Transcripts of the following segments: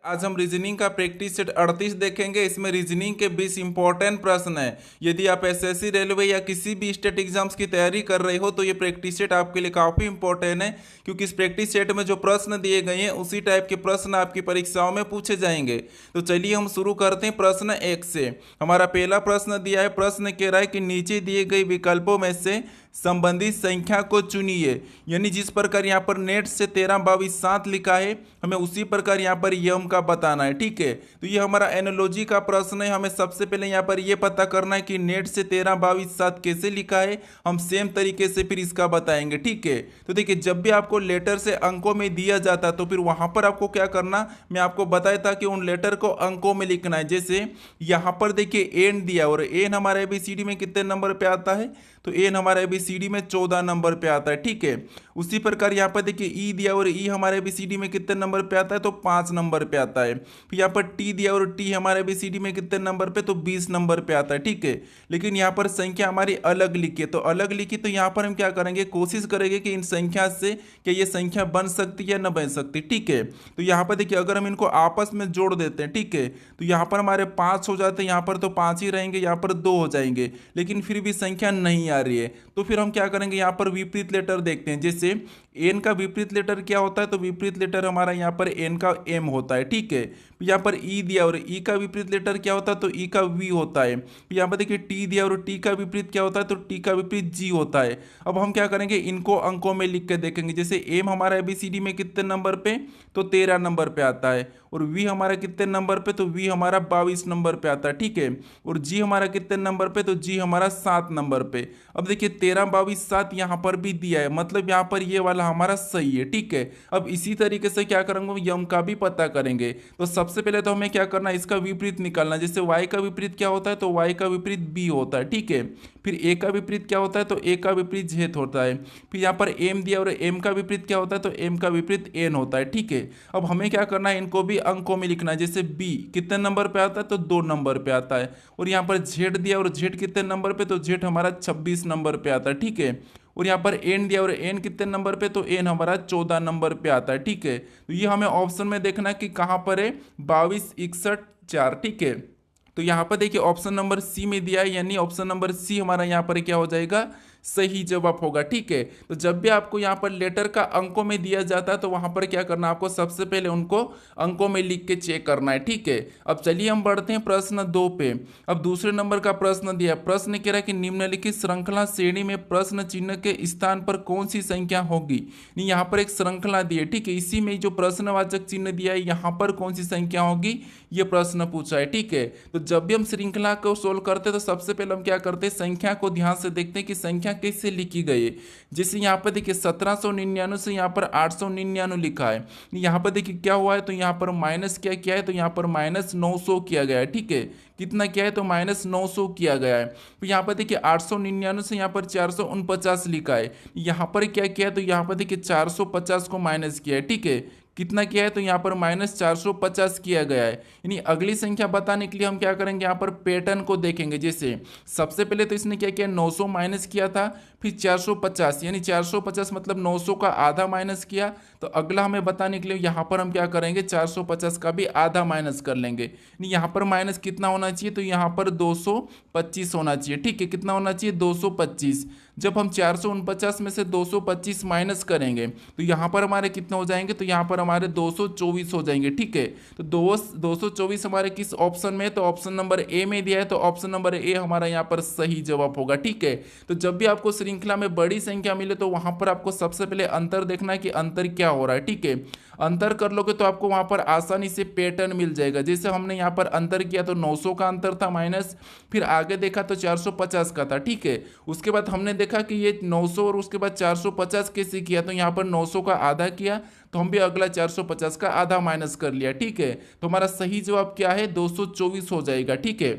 आज हम रीजनिंग का प्रैक्टिस सेट 38 देखेंगे। इसमें रीजनिंग के 20 इंपॉर्टेंट प्रश्न है। यदि आप एसएससी, रेलवे या किसी भी स्टेट एग्जाम्स की तैयारी कर रहे हो तो ये प्रैक्टिस सेट आपके लिए काफ़ी इंपॉर्टेंट है, क्योंकि इस प्रैक्टिस सेट में जो प्रश्न दिए गए हैं उसी टाइप के प्रश्न आपकी परीक्षाओं में पूछे जाएंगे। तो चलिए हम शुरू करते हैं प्रश्न 1 से। हमारा पहला प्रश्न दिया है, प्रश्न कह रहा है कि नीचे दिए गए विकल्पों में से संबंधित संख्या को चुनिए। यानी जिस प्रकार यहाँ पर नेट से 13, 22, 7 लिखा है, हमें उसी प्रकार यहाँ पर यम का बताना है। ठीक है, तो ये हमारा एनालॉजी का प्रश्न है। हमें सबसे पहले यहाँ पर ये पता करना है कि नेट से 13, 22, 7 कैसे लिखा है। हम सेम तरीके से फिर इसका बताएंगे। ठीक है, तो देखिए जब भी आपको लेटर से अंकों में दिया जाता तो फिर वहां पर आपको क्या करना, मैं आपको बताया था कि उन लेटर को अंकों में लिखना है। जैसे यहाँ पर देखिए एन दिया, और एन हमारे एबीसीडी में कितने नंबर पे आता है, तो एन हमारे एबीसीडी में 14 नंबर पे आता है। ठीक है, उसी प्रकार यहाँ पर देखिए ई दिया, और ई हमारे एबीसीडी में कितने नंबर पे आता है, तो 5 नंबर पे आता है। फिर यहाँ पर टी दिया, और टी हमारे एबीसीडी में कितने नंबर पे, तो 20 नंबर पे आता है। ठीक है, लेकिन यहाँ पर संख्या हमारी अलग लिखी है, तो अलग लिखी तो यहाँ पर हम क्या करेंगे, कोशिश करेंगे कि इन संख्या से क्या ये संख्या बन सकती है या न बन सकती। ठीक है, तो यहाँ पर देखिए अगर हम इनको आपस में जोड़ देते हैं, ठीक है, तो यहाँ पर हमारे 5 हो जाते हैं, यहाँ पर तो 5 ही रहेंगे, यहाँ पर 2 हो जाएंगे, लेकिन फिर भी संख्या नहीं आ रही है। तो फिर हम क्या करेंगे, यहाँ पर विपरीत लेटर देखते हैं। जैसे एन का विपरीत लेटर क्या होता है, तो विपरीत लेटर हमारा यहाँ पर एन का एम होता है। ठीक है, यहाँ पर ई दिया, और ई का विपरीत लेटर क्या होता है, तो ई का वी होता है। यहाँ पर देखिए टी दिया, और टी का विपरीत क्या होता है, तो टी का विपरीत जी होता है। अब हम क्या करेंगे, इनको अंकों में लिख के देखेंगे। जैसे एम हमारा एबीसीडी में कितने नंबर पे, तो 13 नंबर पे आता है, और वी हमारा कितने नंबर पे, तो वी हमारा 22 नंबर पे आता है। ठीक है, और जी हमारा कितने नंबर पे, तो जी हमारा 7 नंबर पे। अब देखिए 13, 22, 7 यहाँ पर भी दिया है, मतलब यहाँ पर ये वाला हमारा सही है। ठीक है, अब इसी तरीके से क्या करेंगे, यम का भी पता करेंगे। तो सबसे पहले तो हमें क्या करना है, इसका विपरीत निकालना। जैसे वाई का विपरीत क्या होता है, तो वाई का विपरीत बी होता है। ठीक है, फिर ए का विपरीत क्या होता है, तो ए का विपरीत जेड होता है। फिर यहाँ पर एम दिया, और एम का विपरीत क्या होता है, तो एम का विपरीत एन होता है। ठीक है, अब हमें क्या करना है, इनको भी अंकों में लिखना है। जैसे बी कितने नंबर पे आता है, तो 2 नंबर पे आता है, और यहाँ पर जेड दिया, और जेड कितने नंबर पे, तो जेड हमारा 26 नंबर पे आता है। ठीक है, और यहाँ पर एन दिया, और एन कितने नंबर पे, तो एन हमारा 14 नंबर पे आता है। ठीक है, तो ये हमें ऑप्शन में देखना है कि कहाँ पर है, 22, 61, 4। ठीक है, तो यहाँ पर देखिए ऑप्शन नंबर सी में दिया है, यानी ऑप्शन नंबर सी हमारा यहाँ पर क्या हो जाएगा, सही जवाब होगा। ठीक है, तो जब भी आपको यहाँ पर लेटर का अंकों में दिया जाता है तो वहां पर क्या करना, आपको सबसे पहले उनको अंकों में लिख के चेक करना है। ठीक है, अब चलिए हम बढ़ते हैं प्रश्न 2 पे। अब दूसरे नंबर का प्रश्न दिया, प्रश्न कह रहा है कि निम्नलिखित श्रृंखला श्रेणी में प्रश्न चिन्ह के स्थान पर कौन सी संख्या होगी। नहीं, यहाँ पर एक श्रृंखला दी है। ठीक है, इसी में जो प्रश्नवाचक चिन्ह दिया है यहाँ पर कौन सी संख्या होगी, ये प्रश्न पूछा है। ठीक है, तो जब भी हम श्रृंखला को सोल्व करते हैं तो सबसे पहले हम क्या करते हैं, संख्या को ध्यान से देखते हैं कि संख्या कैसे लिखी गई है। जैसे यहाँ पर देखिए 1799 से यहाँ पर 899 लिखा है। यहाँ पर देखिए क्या हुआ है, तो यहाँ पर माइनस क्या किया है, तो यहाँ पर -900 किया गया है। ठीक है, कितना किया है, तो -900 किया गया है। तो यहाँ पर देखिए 899 से यहाँ पर 449 लिखा है। यहाँ पर क्या किया है, तो यहाँ पर देखिए 450 को माइनस किया है। ठीक है, कितना किया है, तो यहाँ पर -450 किया गया है। यानी अगली संख्या बताने के लिए हम क्या करेंगे, यहाँ पर पैटर्न को देखेंगे। जैसे सबसे पहले तो इसने क्या किया, 900 माइनस किया था, फिर 450, यानी 450 मतलब 900 का आधा माइनस किया। तो अगला हमें बताने के लिए यहाँ पर हम क्या करेंगे, 450 का भी आधा माइनस कर लेंगे। यानी यहाँ पर माइनस कितना होना चाहिए, तो यहाँ पर 225 होना चाहिए। ठीक है, कितना होना चाहिए, 225। जब हम 449 में से 225 माइनस करेंगे तो यहाँ पर हमारे कितने हो जाएंगे, तो यहाँ पर हमारे 224 हो जाएंगे। ठीक है, तो 224 हमारे किस ऑप्शन में है, तो ऑप्शन नंबर ए में दिया है, तो ऑप्शन नंबर ए हमारा यहाँ पर सही जवाब होगा। ठीक है, तो जब भी आपको श्रृंखला में बड़ी संख्या मिले तो वहां पर आपको सबसे पहले अंतर देखना है कि अंतर क्या हो रहा है। ठीक है, अंतर कर लोगे तो आपको वहां पर आसानी से पैटर्न मिल जाएगा। जैसे हमने यहाँ पर अंतर किया तो 900 का अंतर था माइनस, फिर आगे देखा तो 450 का था। ठीक है, उसके बाद हमने देखा कि ये 900 और उसके बाद 450 कैसे किया, तो यहाँ पर 900 का आधा किया, तो हम भी अगला 450 का आधा माइनस कर लिया। ठीक है, तो हमारा सही जवाब क्या है, 224 हो जाएगा। ठीक है,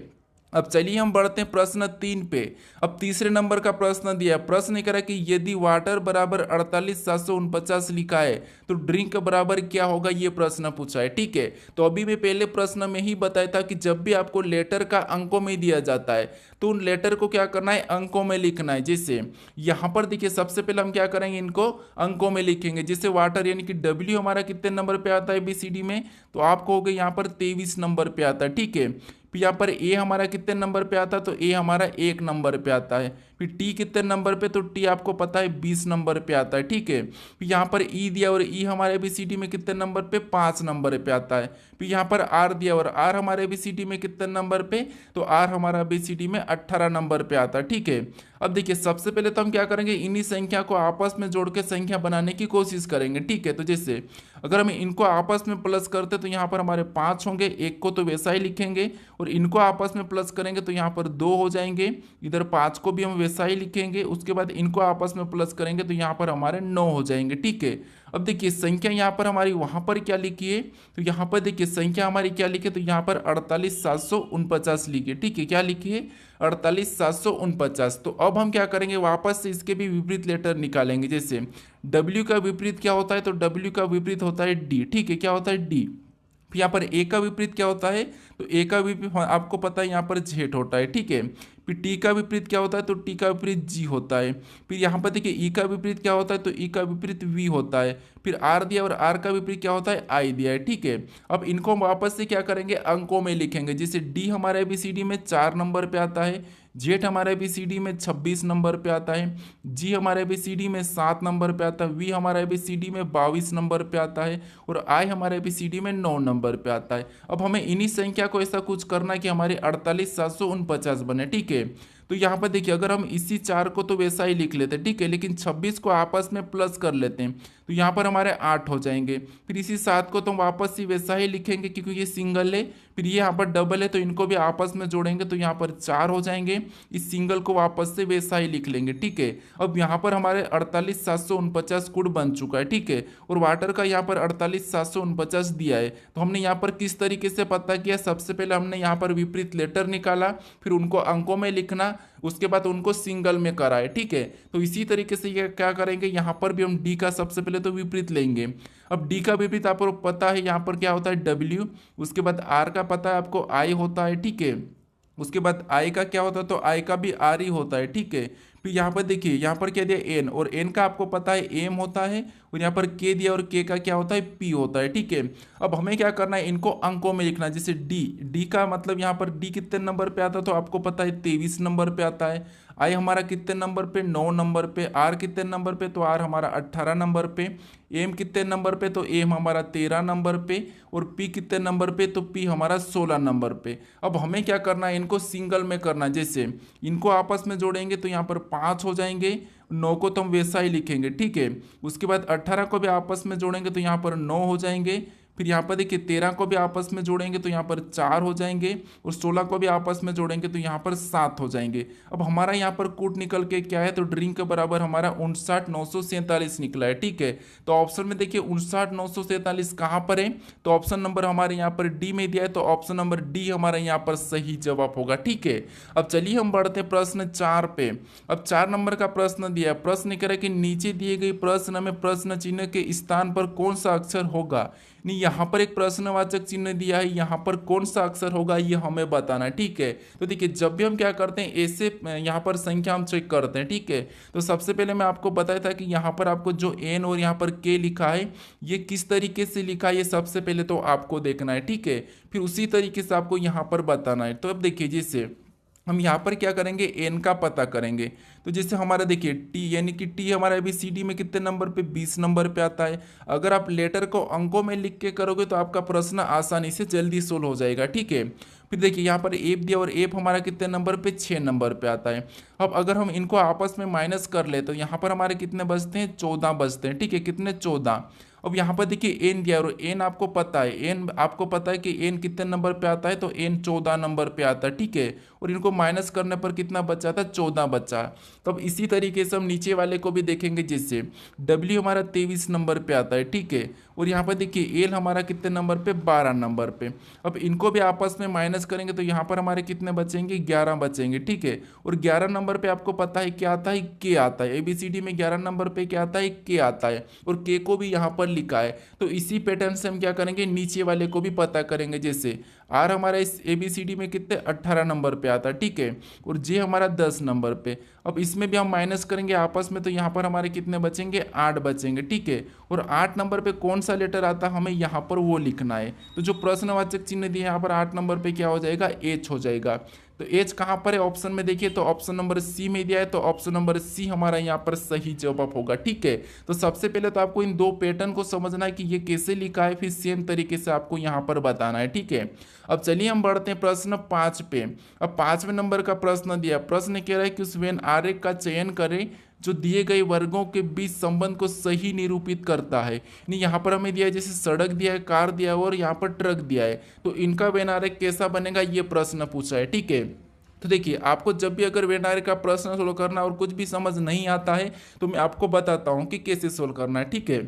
अब चलिए हम बढ़ते हैं प्रश्न 3 पे। अब तीसरे नंबर का प्रश्न दिया है। प्रश्न कह रहा है कि यदि वाटर बराबर 48,749 लिखा है तो ड्रिंक बराबर क्या होगा, ये प्रश्न पूछा है। ठीक है, तो अभी मैं पहले प्रश्न में ही बताया था कि जब भी आपको लेटर का अंकों में दिया जाता है तो उन लेटर को क्या करना है, अंकों में लिखना है। जैसे यहाँ पर देखिए सबसे पहले हम क्या करेंगे, इनको अंकों में लिखेंगे। जैसे वाटर यानी कि डब्ल्यू हमारा कितने नंबर पे आता है बीसीडी में, तो आपको हो गया यहाँ पर 23 नंबर पे आता है। ठीक है, फिर यहाँ पर ए हमारा कितने नंबर पे आता है, तो ए हमारा 1 नंबर पे आता है। फिर टी कितने नंबर पे, तो टी आपको पता है 20 नंबर पे आता है। ठीक है, फिर यहाँ पर ई दिया और ई हमारे एबीसीडी में कितने नंबर पे, 5 नंबर पे आता है। फिर यहाँ पर आर दिया और आर हमारे एबीसीडी में कितने नंबर पे, तो आर हमारा एबीसीडी में 18 नंबर पे आता है। ठीक है, अब देखिए सबसे पहले तो हम क्या करेंगे, इन्हीं संख्या को आपस में जोड़ के संख्या बनाने की कोशिश करेंगे। ठीक है, तो जैसे अगर हम इनको आपस में प्लस करते तो यहाँ पर हमारे 5 होंगे, एक को तो वैसा ही लिखेंगे, और इनको आपस में प्लस करेंगे तो यहाँ पर 2 हो जाएंगे, इधर 5 को भी हम वैसा ही लिखेंगे। उसके बाद इनको आपस में प्लस करेंगे तो यहाँ पर हमारे 9 हो जाएंगे। ठीक है, अब देखिए संख्या यहाँ पर हमारी वहाँ पर क्या लिखी है, तो यहाँ पर देखिए संख्या हमारी क्या लिखी है, तो यहाँ पर 48,749 लिखी है। ठीक है, क्या लिखी है, 48,749। तो अब हम क्या करेंगे, वापस से इसके भी विपरीत लेटर निकालेंगे। जैसे W का विपरीत क्या होता है, तो W का विपरीत होता है D। ठीक है, क्या होता है D। फिर यहाँ पर ए का विपरीत क्या होता है, तो ए का विपरीत आपको पता है यहाँ पर जेड होता है। ठीक है, फिर टी का विपरीत क्या होता है, तो टी का विपरीत जी होता है। फिर यहाँ पर देखिए ई का विपरीत क्या होता है, तो ई का विपरीत वी होता है। फिर आर दिया और आर का विपरीत क्या होता है, आई दिया है। ठीक है, अब इनको हम वापस से क्या करेंगे, अंकों में लिखेंगे। जैसे डी हमारे एबीसीडी में 4 नंबर पे आता है, जेड हमारे एबीसीडी में 26 नंबर पे आता है, जी हमारे एबीसीडी में 7 नंबर पे आता है, वी हमारे एबीसीडी में 22 नंबर पे आता है, और आई हमारे एबीसीडी में 9 नंबर पे आता है। अब हमें इन्हीं संख्या को ऐसा कुछ करना कि हमारे 48,749 बने। ठीक है, तो यहाँ पर देखिए अगर हम इसी 4 को तो वैसा ही लिख लेते हैं। ठीक है, लेकिन 26 को आपस में प्लस कर लेते हैं तो यहाँ पर हमारे 8 हो जाएंगे। फिर इसी 7 को तो हम वापस ही वैसा ही लिखेंगे क्योंकि ये सिंगल है, फिर ये यहाँ पर डबल है तो इनको भी आपस में जोड़ेंगे तो यहाँ पर 4 हो जाएंगे। इस सिंगल को वापस से वैसा ही लिख लेंगे। ठीक है, अब यहाँ पर हमारे 48,749 कुल बन चुका है। ठीक है, और वाटर का यहाँ पर 48,749 दिया है। तो हमने यहाँ पर किस तरीके से पता किया, सबसे पहले हमने यहाँ पर विपरीत लेटर निकाला, फिर उनको अंकों में लिखना, उसके बाद उनको सिंगल में कराए। ठीक है, तो इसी तरीके से ये क्या करेंगे, यहाँ पर भी हम डी का सबसे पहले तो विपरीत लेंगे। अब डी का विपरीत आपको पता है यहाँ पर क्या होता है, डब्ल्यू। उसके बाद आर का पता है आपको, आई होता है। ठीक है, उसके बाद आई का क्या होता है, तो आई का भी आर ही होता है। ठीक है, फिर यहाँ पर देखिए यहाँ पर क्या दिया, एन, और एन का आपको पता है एम होता है, और यहाँ पर के दिया और के का क्या होता है, पी होता है। ठीक है, अब हमें क्या करना है, इनको अंकों में लिखना है। जैसे डी, डी का मतलब यहाँ पर डी कितने नंबर पे आता है, तो आपको पता है 23 नंबर पे आता है। आई हमारा कितने नंबर पे, 9 नंबर पे। आर कितने नंबर पे, तो आर हमारा 18 नंबर पे। एम कितने नंबर पे, तो एम हमारा 13 नंबर पे। और पी कितने नंबर पे, तो पी हमारा 16 नंबर पे। अब हमें क्या करना है, इनको सिंगल में करना है। जैसे इनको आपस में जोड़ेंगे तो यहाँ पर 5 हो जाएंगे, 9 को तो हम वैसा ही लिखेंगे। ठीक है, उसके बाद 18 को भी आपस में जोड़ेंगे तो यहाँ पर 9 हो जाएंगे। फिर यहाँ पर देखिए 13 को भी आपस में जोड़ेंगे तो यहाँ पर 4 हो जाएंगे, और 16 को भी आपस में जोड़ेंगे तो यहाँ पर 7 हो जाएंगे। अब हमारा यहाँ पर कूट निकल के क्या है, तो ड्रिंक के बराबर हमारा 59,947 निकला है। ठीक है, तो ऑप्शन में देखिए 59,947 कहाँ पर है, तो ऑप्शन नंबर हमारे यहाँ पर डी में दिया है, तो ऑप्शन नंबर डी हमारा यहाँ पर सही जवाब होगा। ठीक है, अब चलिए हम बढ़ते हैं प्रश्न 4 पे। अब 4 नंबर का प्रश्न दिया है। प्रश्न कह रहा है कि नीचे दिए गए प्रश्न में प्रश्न चिन्ह के स्थान पर कौन सा अक्षर होगा। नहीं, यहाँ पर एक प्रश्नवाचक चिन्ह दिया है, यहाँ पर कौन सा अक्षर होगा ये हमें बताना है। ठीक है, तो देखिए जब भी हम क्या करते हैं, ऐसे यहाँ पर संख्या हम चेक करते हैं। ठीक है, तो सबसे पहले मैं आपको बताया था कि यहाँ पर आपको जो एन और यहाँ पर के लिखा है ये किस तरीके से लिखा है, ये सबसे पहले तो आपको देखना है। ठीक है, फिर उसी तरीके से आपको यहाँ पर बताना है। तो अब देखिए जैसे हम यहाँ पर क्या करेंगे, एन का पता करेंगे। तो जैसे हमारा देखिए टी, यानी कि टी हमारा एबीसीडी में कितने नंबर पे, 20 नंबर पे आता है। अगर आप लेटर को अंकों में लिख के करोगे तो आपका प्रश्न आसानी से जल्दी सोल्व हो जाएगा। ठीक है, फिर देखिए यहाँ पर एफ दिया और एफ हमारा कितने नंबर पे, 6 नंबर पे आता है। अब अगर हम इनको आपस में माइनस कर ले तो यहाँ पर हमारे कितने बचते हैं, 14 बचते हैं। ठीक है, कितने, 14। अब यहाँ पर देखिए एन दिया है और एन आपको पता है, एन आपको पता है कि एन कितने नंबर पे आता है, तो एन 14 नंबर पे आता है, ठीक है। और इनको माइनस करने पर कितना बचा था, 14 बचा। तो अब इसी तरीके से हम नीचे वाले को भी देखेंगे, जिससे डब्ल्यू हमारा 23 नंबर पे आता है, ठीक है। और यहाँ पर देखिए एल हमारा कितने नंबर पे, 12 नंबर पे। अब इनको भी आपस में माइनस करेंगे तो यहाँ पर हमारे कितने बचेंगे, 11 बचेंगे, ठीक है। और 11 नंबर पे आपको पता है क्या आता है, के आता है। एबीसीडी में 11 नंबर पे क्या आता है, के आता है। और के को भी यहाँ पर लिखा है। तो इसी पैटर्न से हम क्या करेंगे, नीचे वाले को भी पता करेंगे। जैसे आर हमारा इस एबीसीडी में कितने, 18 नंबर पे आता है, ठीक है। और जे हमारा 10 नंबर पे। अब इसमें भी हम माइनस करेंगे आपस में, तो यहाँ पर हमारे कितने बचेंगे, 8 बचेंगे, ठीक है। और 8 नंबर पे कौन सा लेटर आता है, हमें यहाँ पर वो लिखना है। तो जो प्रश्नवाचक चिन्ह दिया है यहाँ पर 8 नंबर पे क्या हो जाएगा, एच हो जाएगा। तो एच कहाँ पर है ऑप्शन में, देखिए तो ऑप्शन नंबर सी में दिया है, तो ऑप्शन नंबर सी हमारा यहाँ पर सही जवाब होगा, ठीक है। तो सबसे पहले तो आपको इन दो पैटर्न को समझना है कि ये कैसे लिखा है, फिर सेम तरीके से आपको यहाँ पर बताना है, ठीक है। अब चलिए हम बढ़ते हैं प्रश्न 5 पे। अब 5वें नंबर का प्रश्न दिया, प्रश्न कह रहा है कि उस वेन आरेख का चयन करें जो दिए गए वर्गों के बीच संबंध को सही निरूपित करता है। नहीं, यहाँ पर हमें दिया है, जैसे सड़क दिया है, कार दिया है और यहाँ पर ट्रक दिया है, तो इनका वेन आरेख कैसा बनेगा, ये प्रश्न पूछा है, ठीक है। तो देखिए आपको जब भी अगर वेन आरेख का प्रश्न सोल्व करना और कुछ भी समझ नहीं आता है तो मैं आपको बताता हूँ कि कैसे सोल्व करना है, ठीक है।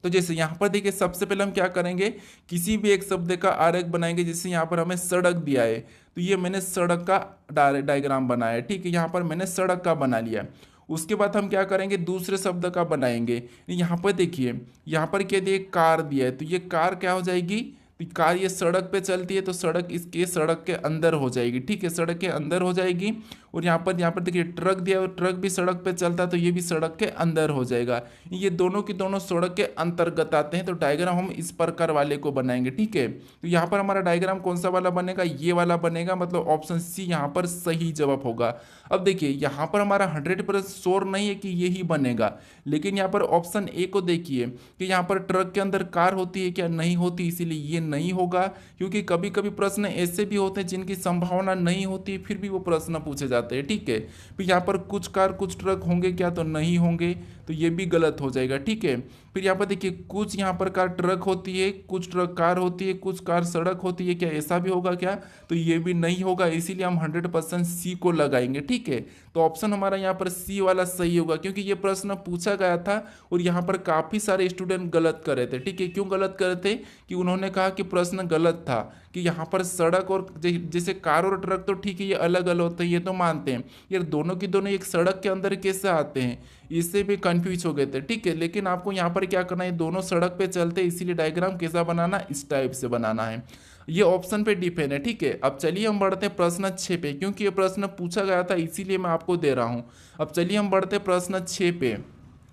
तो जैसे यहाँ पर देखिए सबसे पहले हम क्या करेंगे, किसी भी एक शब्द का आरेख बनाएंगे। जैसे यहाँ पर हमें सड़क दिया है, तो ये मैंने सड़क का डायग्राम बनाया है, ठीक है। यहाँ पर मैंने सड़क का बना लिया। उसके बाद हम क्या करेंगे, दूसरे शब्द का बनाएंगे। यहाँ पर देखिए, यहाँ पर क्या दिया, कार दिया है, तो ये कार क्या हो जाएगी, तो कार ये सड़क पे चलती है, तो सड़क इसके सड़क के अंदर हो जाएगी, ठीक है, सड़क के अंदर हो जाएगी। और यहाँ पर देखिए ट्रक दिया है, ट्रक भी सड़क पे चलता है, तो ये भी सड़क के अंदर हो जाएगा। ये दोनों की दोनों सड़क के अंतर्गत आते हैं। तो डायग्राम हम इस प्रकार वाले को बनाएंगे, ठीक है। तो यहाँ पर हमारा डायग्राम कौन सा वाला बनेगा, ये वाला बनेगा, मतलब ऑप्शन सी यहाँ पर सही जवाब होगा। अब देखिए यहाँ पर हमारा 100% श्योर नहीं है कि यही बनेगा, लेकिन यहाँ पर ऑप्शन ए को देखिए कि यहाँ पर ट्रक के अंदर कार होती है क्या, नहीं होती, इसीलिए ये नहीं होगा। क्योंकि कभी कभी प्रश्न ऐसे भी होते हैं जिनकी संभावना नहीं होती, फिर भी वो प्रश्न पूछे जाते हैं, ठीक है। फिर यहाँ पर कुछ कार कुछ ट्रक होंगे क्या, तो नहीं होंगे, तो ये भी गलत हो जाएगा, ठीक है। फिर यहाँ पर देखिए कुछ यहाँ पर कार ट्रक होती है, कुछ ट्रक कार होती है, कुछ कार सड़क होती है क्या, ऐसा भी होगा क्या, तो ये भी नहीं होगा, इसीलिए हम 100% सी को लगाएंगे, ठीक है। तो ऑप्शन हमारा यहाँ पर सी वाला सही होगा, क्योंकि ये प्रश्न पूछा गया था और यहाँ पर काफ़ी सारे स्टूडेंट गलत कर रहे थे, ठीक है। क्यों गलत कर रहे थे, कि उन्होंने कहा कि प्रश्न गलत था, कि यहाँ पर सड़क और जैसे कार और ट्रक तो ठीक है ये अलग अलग होते हैं, ये तो मानते हैं, यार दोनों की दोनों एक सड़क के अंदर कैसे आते हैं, इससे भी कंफ्यूज हो गए थे, ठीक है। लेकिन आपको यहाँ पर क्या करना है, दोनों सड़क पे चलते हैं, इसीलिए डायग्राम कैसा बनाना, इस टाइप से बनाना है। ये ऑप्शन पे डिपेंड है, ठीक है। अब चलिए हम बढ़ते हैं प्रश्न 6 पे, क्योंकि ये प्रश्न पूछा गया था इसीलिए मैं आपको दे रहा हूँ। अब चलिए हम बढ़ते हैं प्रश्न 6 पे।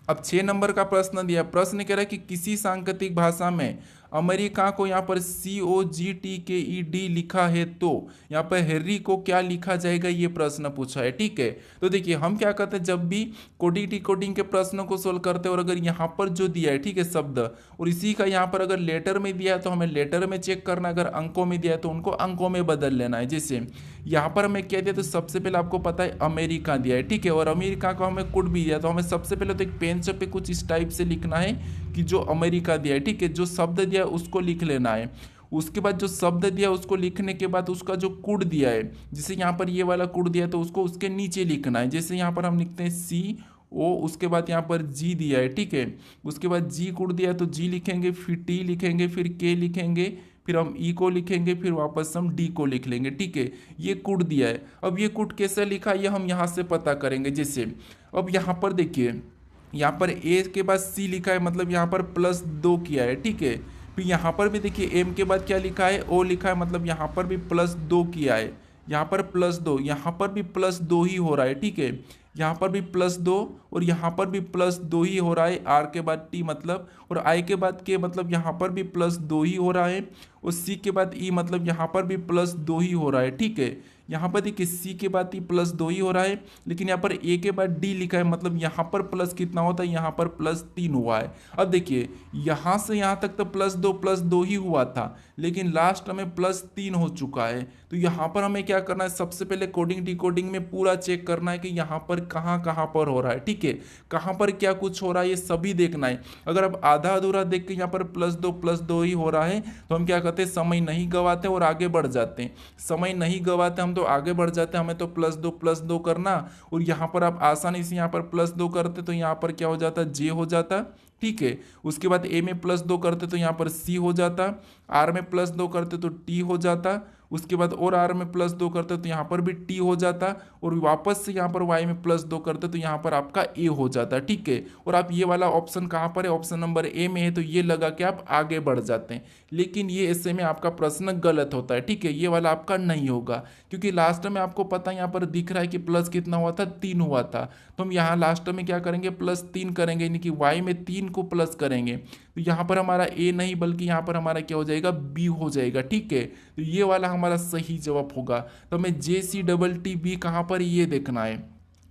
अब 6 नंबर का प्रश्न दिया, प्रश्न कह रहा है कि किसी सांकेतिक भाषा में अमेरिका को यहाँ पर COGTKED लिखा है, तो यहाँ पर हैरी को क्या लिखा जाएगा, ये प्रश्न पूछा है, ठीक है। तो देखिए हम क्या करते हैं, जब भी कोडिंग डिकोडिंग के प्रश्नों को सोल्व करते हैं और अगर यहाँ पर जो दिया है, ठीक है, शब्द, और इसी का यहाँ पर अगर लेटर में दिया है तो हमें लेटर में चेक करना, अगर अंकों में दिया है तो उनको अंकों में बदल लेना है। जैसे यहाँ पर हमें क्या दिया, तो सबसे पहले आपको पता है अमेरिका दिया है, ठीक है, और अमेरिका को हमें कोड भी दिया, तो हमें सबसे पहले तो एक पेन पे कुछ इस टाइप से लिखना है कि जो अमेरिका दिया है, ठीक है, जो शब्द दिया है उसको लिख लेना है। उसके बाद जो शब्द दिया उसको लिखने के बाद उसका जो कोड दिया है, जैसे यहाँ पर ये वाला कोड दिया है तो उसको उसके नीचे लिखना है। जैसे यहाँ पर हम लिखते हैं CO, उसके बाद यहाँ पर G दिया है, ठीक है, उसके बाद G कोड दिया है तो G लिखेंगे, फिर T लिखेंगे, फिर K लिखेंगे, फिर हम E को लिखेंगे, फिर वापस हम D को लिख लेंगे, ठीक है। ये कोड दिया है। अब ये कोड कैसे लिखा ये हम यहाँ से पता करेंगे। जैसे अब यहाँ पर देखिए, यहाँ पर ए के बाद सी लिखा है, मतलब यहाँ पर +2 किया है, ठीक है। फिर यहाँ पर भी देखिए एम के बाद क्या लिखा है, ओ लिखा है, मतलब यहाँ पर भी +2 किया है, यहाँ पर +2, यहाँ पर भी +2 ही हो रहा है, ठीक है। यहाँ पर भी +2 और यहाँ पर भी +2 ही हो रहा है, आर के बाद टी मतलब, और आई के बाद के मतलब यहाँ पर भी +2 ही हो रहा है। और सी के बाद ई, मतलब यहाँ पर भी +2 ही हो रहा है, ठीक है। यहाँ पर देखिए सी के बाद ई +2 ही हो रहा है, लेकिन यहाँ पर ए के बाद डी लिखा है, मतलब यहाँ पर प्लस कितना होता है, यहाँ पर +3 हुआ है। अब देखिए यहाँ से यहाँ तक तो +2 ही हुआ था, लेकिन लास्ट में +3 हो चुका है। तो यहाँ पर हमें क्या करना है, सबसे पहले कोडिंग डिकोडिंग में पूरा चेक करना है कि यहाँ पर कहाँ कहाँ पर हो रहा है, ठीक है, कहाँ पर क्या कुछ हो रहा है, ये सभी देखना है। अगर आप आधा अधूरा देख के यहाँ पर +2 ही हो रहा है, तो हम क्या करते हैं, समय नहीं गवाते और आगे बढ़ जाते हैं। समय नहीं गवाते हम तो आगे बढ़ जाते हैं, हमें तो +2 करना, और यहाँ पर आप आसानी से यहाँ पर +2 करते तो यहाँ पर क्या हो जाता, जे हो जाता, ठीक है। उसके बाद ए में +2 करते तो यहाँ पर सी हो जाता, आर में +2 करते तो टी हो जाता, उसके बाद और आर में +2 करते तो यहाँ पर भी टी हो जाता, और वापस से यहाँ पर वाई में +2 करते तो यहाँ पर आपका ए हो जाता, ठीक है। और आप ये वाला ऑप्शन कहाँ पर है, ऑप्शन नंबर ए में है, तो ये लगा के आप आगे बढ़ जाते हैं। लेकिन ये ऐसे में आपका प्रश्न गलत होता है, ठीक है, ये वाला आपका नहीं होगा, क्योंकि लास्ट में आपको पता है यहाँ पर दिख रहा है कि प्लस कितना हुआ था, 3 हुआ था। तो हम यहाँ लास्ट में क्या करेंगे, +3 करेंगे, यानी कि वाई में 3 को प्लस करेंगे, तो यहाँ पर हमारा ए नहीं बल्कि यहाँ पर हमारा क्या हो जाएगा, बी हो जाएगा, ठीक है। तो ये वाला हमारा सही जवाब होगा। तो हमें JCTT कहाँ पर ये देखना है,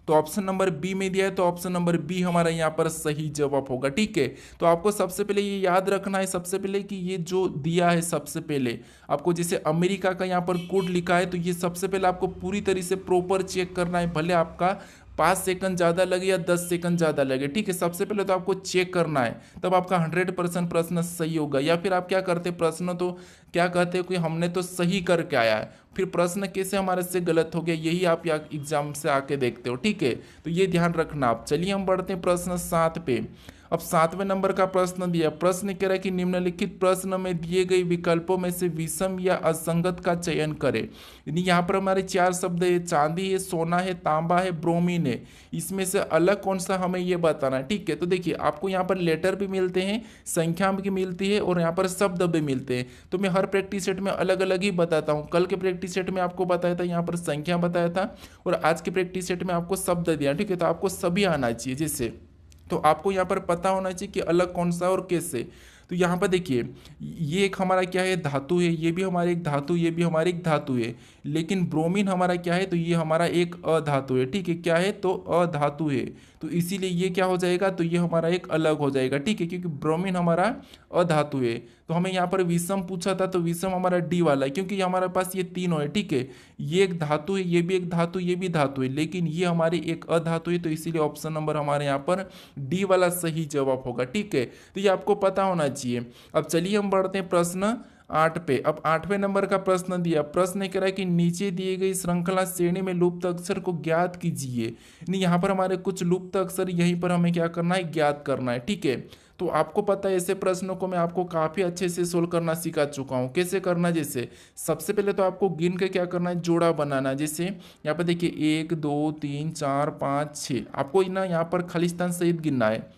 तो ऑप्शन नंबर बी में दिया है, तो ऑप्शन नंबर बी हमारा यहाँ पर सही जवाब होगा, ठीक है। तो आपको सबसे पहले ये याद रखना है, सबसे पहले कि ये जो दिया है, सबसे पहले आपको जैसे अमेरिका का यहाँ पर कोड लिखा है, तो ये सबसे पहले आपको पूरी तरीके से प्रॉपर चेक करना है, भले आपका 5 सेकंड ज़्यादा लगे या 10 सेकंड ज़्यादा लगे, ठीक है। सबसे पहले तो आपको चेक करना है, तब आपका 100% प्रश्न सही होगा। या फिर आप क्या करते, प्रश्न तो क्या कहते हैं कि हमने तो सही करके आया है, फिर प्रश्न कैसे हमारे से गलत हो गया, यही आप एग्जाम से आके देखते हो, ठीक है। तो ये ध्यान रखना आप। चलिए हम बढ़ते हैं प्रश्न 7 पे। अब 7वें नंबर का प्रश्न दिया, प्रश्न कह रहा है कि निम्नलिखित प्रश्न में दिए गए विकल्पों में से विषम या असंगत का चयन करें। यानी यहाँ पर हमारे 4 शब्द है, चांदी है, सोना है, तांबा है, ब्रोमीन है, इसमें से अलग कौन सा हमें ये बताना है, ठीक है। तो देखिए आपको यहाँ पर लेटर भी मिलते हैं, संख्या भी मिलती है, और यहाँ पर शब्द भी मिलते हैं। तो मैं हर प्रैक्टिस सेट में अलग अलग ही बताता हूँ। कल के प्रैक्टिस सेट में आपको बताया था, यहाँ पर संख्या बताया था, और आज के प्रैक्टिस सेट में आपको शब्द दिया, ठीक है। तो आपको सभी आना चाहिए, जैसे तो आपको यहाँ पर पता होना चाहिए कि अलग कौन सा और कैसे। तो यहाँ पर देखिए ये एक हमारा क्या है, धातु है, ये भी हमारी एक धातु, ये भी हमारी एक धातु है, लेकिन ब्रोमीन हमारा क्या है, तो ये हमारा एक अधातु है, ठीक है। क्या है, तो अधातु है, तो इसीलिए ये क्या हो जाएगा, तो ये हमारा एक अलग हो जाएगा, ठीक है, क्योंकि ब्रोमीन हमारा अधातु है। तो हमें यहाँ पर विषम पूछा था, तो विषम हमारा डी वाला है, क्योंकि हमारे पास ये तीनों है, ठीक है। ये एक धातु है, ये भी एक धातु, ये भी धातु है, लेकिन ये हमारी एक अधातु है, तो इसीलिए ऑप्शन नंबर हमारे यहाँ पर डी वाला सही जवाब होगा, ठीक है। तो ये आपको पता होना चाहिए। अब चलिए हम बढ़ते हैं प्रश्न 8 पे। अब 8वें नंबर का प्रश्न दिया, प्रश्न कह रहा है कि नीचे दिए गई श्रृंखला श्रेणी में लुप्त अक्षर को ज्ञात कीजिए। नहीं, यहाँ पर हमारे कुछ लुप्त अक्षर, यहीं पर हमें क्या करना है, ज्ञात करना है, ठीक है। तो आपको पता है ऐसे प्रश्नों को मैं आपको काफ़ी अच्छे से सोल्व करना सिखा चुका हूँ। कैसे करना, जैसे सबसे पहले तो आपको गिन के क्या करना है, जोड़ा बनाना। जैसे यहाँ पर देखिए 1 2 3 4 5 6, आपको ना यहाँ पर खालिस्तान सहित गिनना है।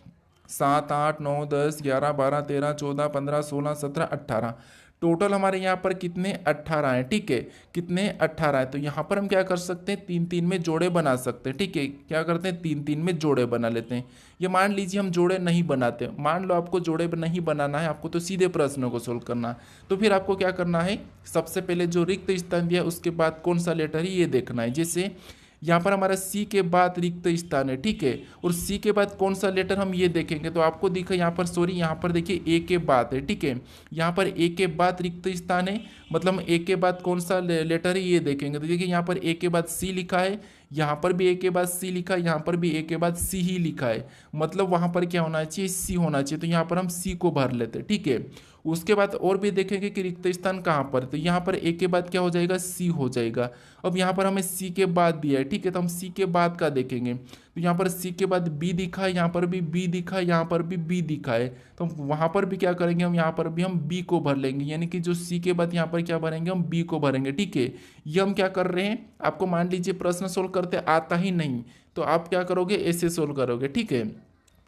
7 8 9 10 11 12 13 14 15 16 17 18, टोटल हमारे यहाँ पर कितने, 18 हैं, ठीक है। कितने, 18 है। तो यहाँ पर हम क्या कर सकते हैं, 3 3 में जोड़े बना सकते हैं, ठीक है। क्या करते हैं, 3 3 में जोड़े बना लेते हैं। ये मान लीजिए हम जोड़े नहीं बनाते, मान लो आपको जोड़े नहीं बनाना है, आपको तो सीधे प्रश्नों को सोल्व करना है। तो फिर आपको क्या करना है, सबसे पहले जो रिक्त स्थान दिया उसके बाद कौन सा लेटर है ये देखना है। जैसे यहाँ पर हमारा सी के बाद रिक्त स्थान है, ठीक है, और सी के बाद कौन सा लेटर हम ये देखेंगे, तो आपको दिखा यहाँ पर, सॉरी यहाँ पर देखिए ए के बाद है, ठीक है। यहाँ पर ए के बाद रिक्त स्थान है, मतलब ए के बाद कौन सा लेटर है ये देखेंगे। तो देखिए यहाँ पर ए के बाद सी लिखा है, यहाँ पर भी ए के बाद सी लिखा है, यहाँ पर भी ए के बाद सी ही लिखा है, मतलब वहाँ पर क्या होना चाहिए, सी होना चाहिए। तो यहाँ पर हम सी को भर लेते हैं, ठीक है। उसके बाद और भी देखेंगे कि रिक्त स्थान कहाँ पर, तो यहाँ पर ए के बाद क्या हो जाएगा, सी हो जाएगा। अब यहाँ पर हमें सी के बाद दिया है, ठीक है, तो हम सी के बाद का देखेंगे। तो यहाँ पर सी के बाद बी दिखा है, यहाँ पर भी बी दिखा है, यहाँ पर भी बी दिखा है, तो वहाँ पर भी क्या करेंगे, हम यहाँ पर भी हम बी को भर लेंगे, यानी कि जो सी के बाद यहाँ पर क्या भरेंगे, हम बी को भरेंगे, ठीक है। ये हम क्या कर रहे हैं, आपको मान लीजिए प्रश्न सोल्व करते आता ही नहीं, तो आप क्या करोगे, ऐसे सोल्व करोगे, ठीक है।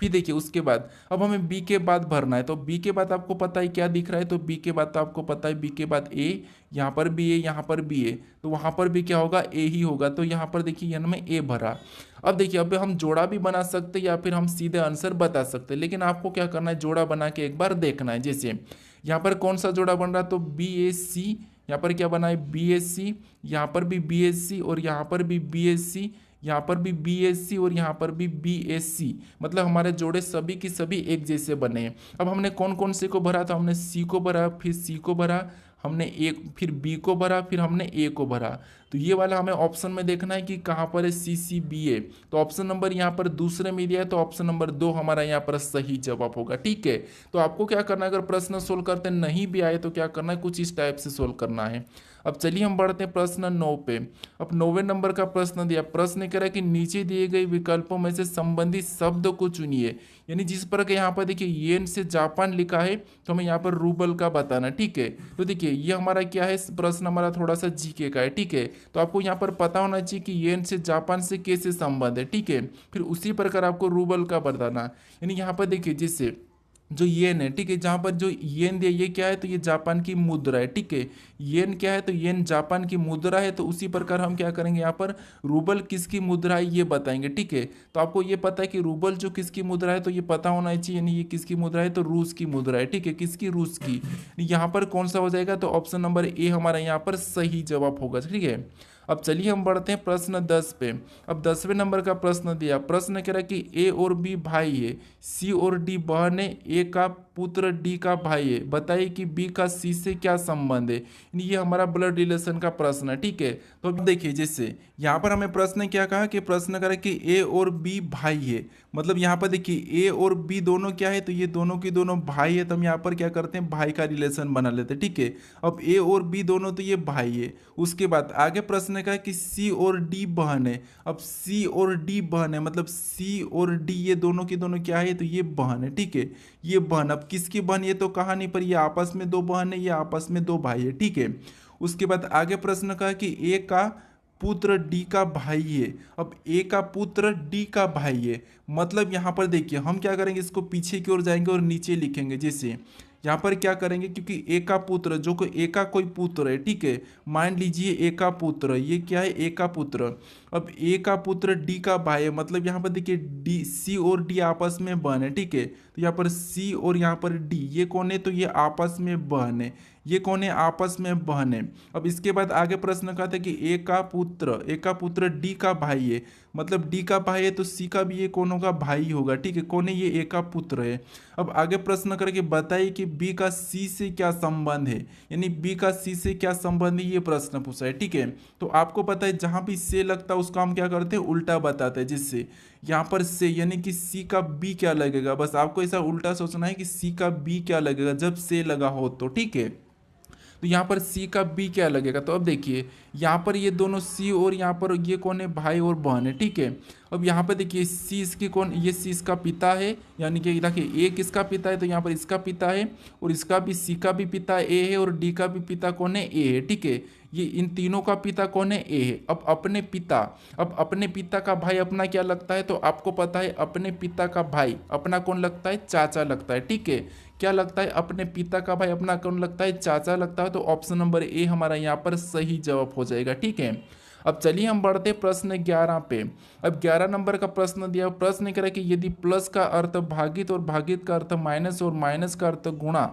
फिर देखिए उसके बाद अब हमें बी के बाद भरना है, तो बी के बाद आपको पता है क्या दिख रहा है, तो बी के बाद तो आपको पता है, बी के बाद ए, यहाँ पर भी ए, यहाँ पर भी ए, तो वहाँ पर भी क्या होगा, ए ही होगा। तो यहाँ पर देखिए यहाँ में ए भरा। अब देखिए अब हम जोड़ा भी बना सकते हैं या फिर हम सीधे आंसर बता सकते हैं, लेकिन आपको क्या करना है, जोड़ा बना के एक बार देखना है। जैसे यहाँ पर कौन सा जोड़ा बन रहा है, तो बी एस सी, यहाँ पर क्या बना है बी एस सी, यहाँ पर भी बी एस सी और यहाँ पर भी बी एस सी, यहाँ पर भी बी एस सी और यहाँ पर भी बी एस सी, मतलब हमारे जोड़े सभी की सभी एक जैसे बने हैं। अब हमने कौन कौन से को भरा, तो हमने सी को भरा, फिर सी को भरा, हमने एक, फिर बी को भरा, फिर हमने ए को भरा। तो ये वाला हमें ऑप्शन में देखना है कि कहाँ पर है सी सी बी ए। तो ऑप्शन नंबर यहाँ पर दूसरे में दिया है, तो ऑप्शन नंबर 2 हमारा यहाँ पर सही जवाब होगा। ठीक है, तो आपको क्या करना है, अगर प्रश्न सोल्व करते नहीं भी आए तो क्या करना है, कुछ इस टाइप से सोल्व करना है। अब चलिए हम बढ़ते हैं प्रश्न 9 पे। अब 9वें नंबर का प्रश्न दिया, प्रश्न कह रहा है कि नीचे दिए गए विकल्पों में से संबंधित शब्द को चुनिए। यानी जिस पर के यहाँ पर देखिए येन से जापान लिखा है, तो हमें यहाँ पर रूबल का बताना। ठीक है, तो देखिए ये हमारा क्या है, प्रश्न हमारा थोड़ा सा जीके का है। ठीक है, तो आपको यहाँ पर पता होना चाहिए कि येन से जापान से कैसे संबंध है। ठीक है, फिर उसी प्रकार आपको रूबल का बताना। यानी यहाँ पर देखिए जैसे जो येन है, ठीक है, जहाँ पर जो येन दिया ये क्या है, तो ये जापान की मुद्रा है। ठीक है, येन क्या है, तो येन जापान की मुद्रा है। तो उसी प्रकार हम क्या करेंगे, यहाँ पर रूबल किसकी मुद्रा है ये बताएंगे। ठीक है, तो आपको ये पता है कि रूबल जो किसकी मुद्रा है, तो ये पता होना चाहिए। यानी ये किसकी मुद्रा है, तो रूस की मुद्रा है। ठीक है, किसकी, रूस की। यहाँ पर कौन सा हो जाएगा, तो ऑप्शन नंबर ए हमारा यहाँ पर सही जवाब होगा। ठीक है, अब चलिए हम बढ़ते हैं प्रश्न 10 पे। अब 10वें नंबर का प्रश्न दिया, प्रश्न कह रहा है कि ए और बी भाई है, सी और डी बहन है, ए का पुत्र डी का भाई है, बताइए कि बी का सी से क्या संबंध है। ये हमारा ब्लड रिलेशन का प्रश्न है। ठीक है, तो अब देखिए जैसे यहाँ पर हमें प्रश्न क्या कहा कि प्रश्न करा कि ए और बी भाई है, मतलब यहाँ पर देखिए ए और बी दोनों क्या है, तो ये दोनों की दोनों भाई है। तो हम यहाँ पर क्या करते हैं, भाई का रिलेशन बना लेते हैं। ठीक है, अब ए और बी दोनों तो ये भाई है। उसके बाद आगे प्रश्न का है कि सी और डी बहन है। अब सी और डी बहन है, मतलब सी और डी ये दोनों की दोनों क्या है, तो ये बहन है। ठीक है, ये बहन, अब किसकी बहन, ये तो कहा नहीं, पर ये आपस में दो बहन है, ये आपस में दो भाई है। ठीक है, उसके बाद आगे प्रश्न का है कि ए का पुत्र डी का भाई है। अब ए का पुत्र डी का भाई है, मतलब यहाँ पर देखिए हम क्या करेंगे, इसको पीछे की ओर जाएंगे और नीचे लिखेंगे। जैसे यहाँ पर क्या करेंगे, क्योंकि ए का पुत्र जो को ए का कोई पुत्र है। ठीक है, मान लीजिए ए का पुत्र, ये क्या है, ए का पुत्र। अब ए का पुत्र डी का भाई है, मतलब यहाँ पर देखिए डी, सी और डी आपस में बहन है। ठीक है, तो यहाँ पर सी और यहाँ पर डी ये कौन है, तो ये आपस में बहन है। ये कौन है, आपस में बहन है। अब इसके बाद आगे प्रश्न का था कि ए का पुत्र डी का भाई है, मतलब डी का भाई है तो सी का भी ये कौन होगा, भाई होगा। ठीक है, कौन है, ये ए का पुत्र है। अब आगे प्रश्न करके बताइए कि बी का सी से क्या संबंध है, यानी बी का सी से क्या संबंध है, ये प्रश्न पूछा है। ठीक है, तो आपको पता है जहां भी से लगता है उसका हम क्या करते हैं, उल्टा बताते हैं। जिससे यहाँ पर से यानी कि सी का बी क्या लगेगा, बस आपको ऐसा उल्टा सोचना है कि सी का बी क्या लगेगा जब से लगा हो तो। ठीक है, तो यहाँ पर सी का बी क्या लगेगा, तो अब देखिए यहाँ पर ये दोनों सी और यहाँ पर ये कौन है, भाई और बहन है। ठीक है, अब यहाँ पर देखिए सी इसकी कौन, ये सी इसका पिता है, यानी कि देखिए ए किसका पिता है, तो यहाँ पर इसका पिता है, और इसका भी सी का भी पिता ए है, और डी का भी पिता कौन है, ए है। ठीक है, ये इन तीनों का पिता कौन है, ए है। अब अपने पिता का भाई अपना क्या लगता है, तो आपको पता है अपने पिता का भाई अपना कौन लगता है, चाचा लगता है। ठीक है, क्या लगता है, अपने पिता का भाई अपना कौन लगता है, चाचा लगता है। तो ऑप्शन नंबर ए हमारा यहाँ पर सही जवाब हो जाएगा। ठीक है, अब चलिए हम बढ़ते प्रश्न 11 पे। अब 11 नंबर का प्रश्न दिया, प्रश्न कह रहा है कि यदि प्लस का अर्थ भागित और भागित का अर्थ माइनस और माइनस का अर्थ गुणा,